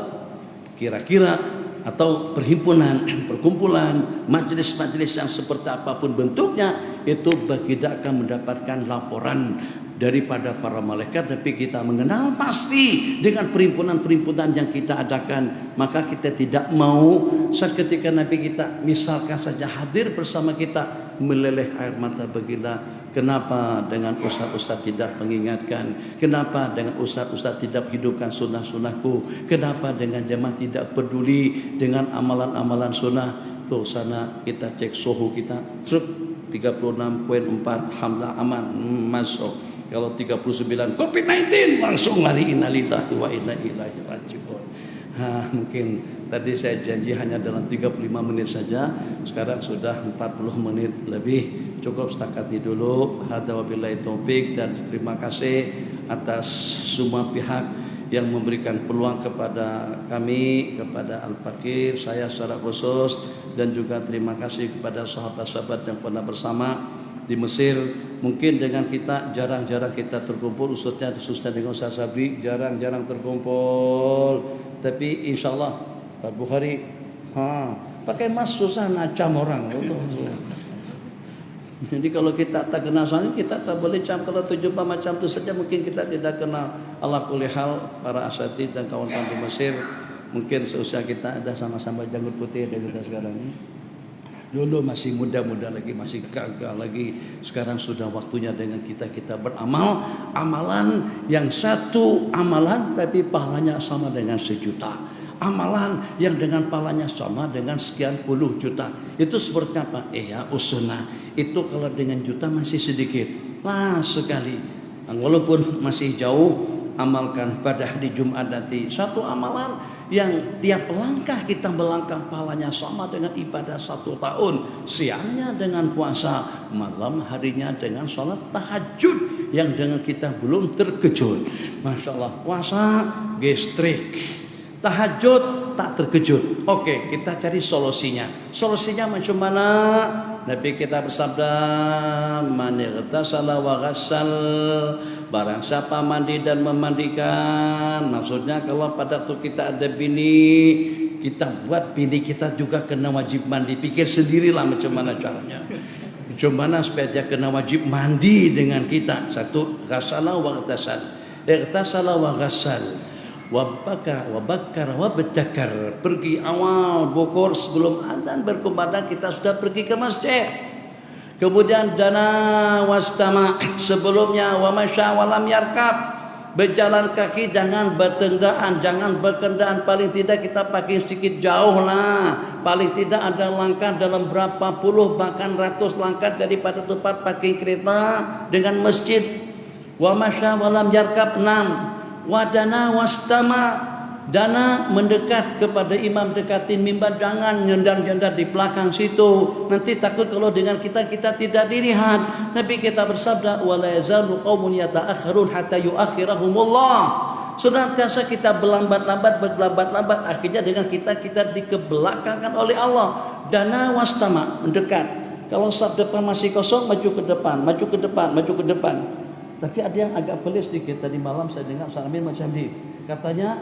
Speaker 1: kira-kira atau perkumpulan, majelis-majelis yang seperti apapun bentuknya, itu baginda akan mendapatkan laporan daripada para malaikat. Tapi kita mengenal pasti dengan perhimpunan-perhimpunan yang kita adakan. Maka kita tidak mau saat ketika Nabi kita misalkan saja hadir bersama kita, meleleh air mata baginda. Kenapa dengan ustaz-ustaz tidak mengingatkan? Kenapa dengan ustaz-ustaz tidak hidupkan sunnah-sunnahku? Kenapa dengan jemaah tidak peduli dengan amalan-amalan sunnah? Tuh sana kita cek suhu kita 36.4, alhamdulillah aman, masuk. Kalau 39 COVID-19 langsung lari, innalillahi wa inna ilaihi raji'un. Mungkin tadi saya janji hanya dalam 35 menit saja, sekarang sudah 40 menit lebih. Cukup setakat ini dulu. Hadza wabillahi taufik, dan terima kasih atas semua pihak yang memberikan peluang kepada kami, kepada Al-Fakir, saya secara khusus, dan juga terima kasih kepada sahabat-sahabat yang pernah bersama di Mesir. Mungkin dengan kita jarang-jarang kita terkumpul, khususnya dengan Ustaz Sabri jarang-jarang terkumpul. Tapi insya Allah Pak Bukhari pakai mas susah ngacam orang. Jadi kalau kita tak kenal soalnya kita tak boleh cam. Kalau jumpa macam itu saja mungkin kita tidak kenal. Ala kulli hal, para asatidz dan kawan-kawan di Mesir, mungkin seusia kita ada sama-sama janggut putih dari kita sekarang ini. Dulu masih muda-muda lagi, masih gagah lagi. Sekarang sudah waktunya dengan kita beramal. Amalan yang satu amalan tapi pahalanya sama dengan 1 juta. Amalan yang dengan pahalanya sama dengan sekian puluh juta. Itu seperti apa? Usuna. Itu kalau dengan juta masih sedikit. Lah sekali. Walaupun masih jauh, amalkan pada hari Jumat nanti. Satu amalan yang tiap langkah kita melangkah pahalanya sama dengan ibadah 1 tahun. Siangnya dengan puasa, malam harinya dengan sholat tahajud yang dengan kita belum terkejut. Masya Allah, puasa gestrik, tahajud tak terkejut. Oke, kita cari solusinya. Solusinya macam mana? Nabi kita bersabda, man ightasala wa ghassal, barang siapa mandi dan memandikan. Maksudnya kalau pada waktu kita ada bini, kita buat bini kita juga kena wajib mandi. Pikir sendirilah macam mana caranya. Macam mana supaya dia kena wajib mandi dengan kita. Satu, ghassala wa ightasal. Ightasala wa ghassal. Wabakar, wabtakar, pergi awal bokor sebelum adzan berkumandang kita sudah pergi ke masjid. Kemudian dana wastama, sebelumnya wamasya walam yarkab, berjalan kaki jangan bertendaan, jangan berkendaan, paling tidak kita pakai sedikit jauh lah, paling tidak ada langkah dalam berapa puluh bahkan ratus langkah daripada tempat parkir kereta dengan masjid. Wamasya walam yarkab 6. Wadana wastama, dana mendekat kepada imam, dekatin mimbar, jangan nyendar-nyendar di belakang situ, nanti takut kalau dengan kita tidak dilihat. Nabi kita bersabda, wala yazalu qaumun yata'akhirun hatta yuakhirahumullah. Senantiasa kita berlambat-lambat, akhirnya dengan kita dikebelakangkan oleh Allah. Dana wastama, mendekat. Kalau saf depan masih kosong, maju ke depan. Tapi ada yang agak pelik sedikit. Tadi malam saya dengar Ustaz Amin macam ni. Katanya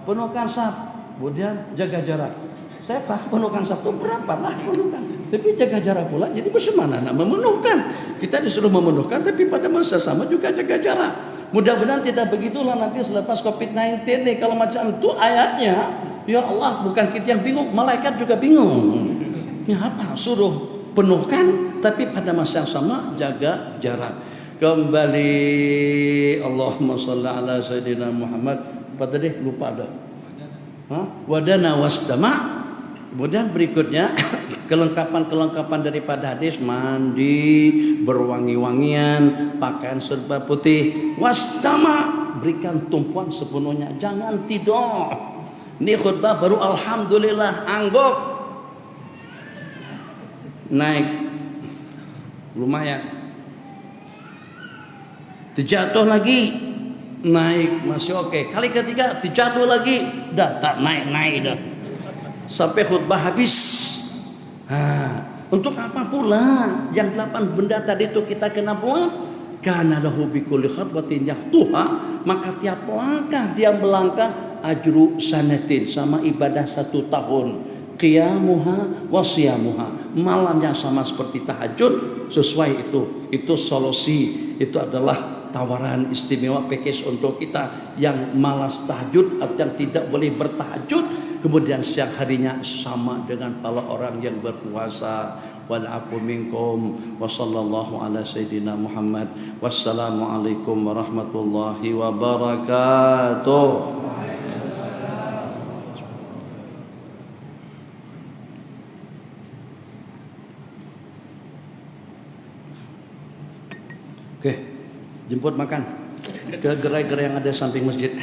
Speaker 1: penuhkan saf, kemudian jaga jarak. Saya paham penuhkan saf itu berapa lah penuhkan. Tapi jaga jarak pula. Jadi bagaimana nak memenuhkan? Kita disuruh memenuhkan, tapi pada masa sama juga jaga jarak. Mudah-mudahan tidak begitulah nanti selepas COVID-19 nih. Kalau macam itu ayatnya, ya Allah, bukan kita yang bingung, malaikat juga bingung. Ya apa? Suruh penuhkan, tapi pada masa yang sama jaga jarak. Kembali Allahumma shalli ala sayyidina Muhammad. Apa tadi? Lupa ada. Wadana wastama. Kemudian berikutnya kelengkapan daripada hadis, mandi, berwangi-wangian, pakaian serba putih. Wastama, berikan tumpuan sepenuhnya, jangan tidur. Ini khutbah baru alhamdulillah, angguk. Naik. Lumayan. Terjatuh lagi, naik masih oke. Kali ketiga terjatuh lagi, dah tak naik dah. Sampai khutbah habis. Untuk apa pula yang 8 benda tadi itu kita kena buat? Kana lahu bi kulli khatwatin yahtuha, maka tiap langkah dia melangkah ajru sanatin, sama ibadah 1 tahun. Qiyamuha wa siyamuha, malamnya sama seperti tahajud, sesuai itu solusi. Itu adalah tawaran istimewa package untuk kita yang malas tahajud atau yang tidak boleh bertahajud, kemudian siang harinya sama dengan para orang yang berpuasa. Wal afu minkum wa sallallahu ala sayyidina Muhammad. Wassalamualaikum warahmatullahi wabarakatuh. Oke, jemput makan ke gerai-gerai yang ada samping masjid.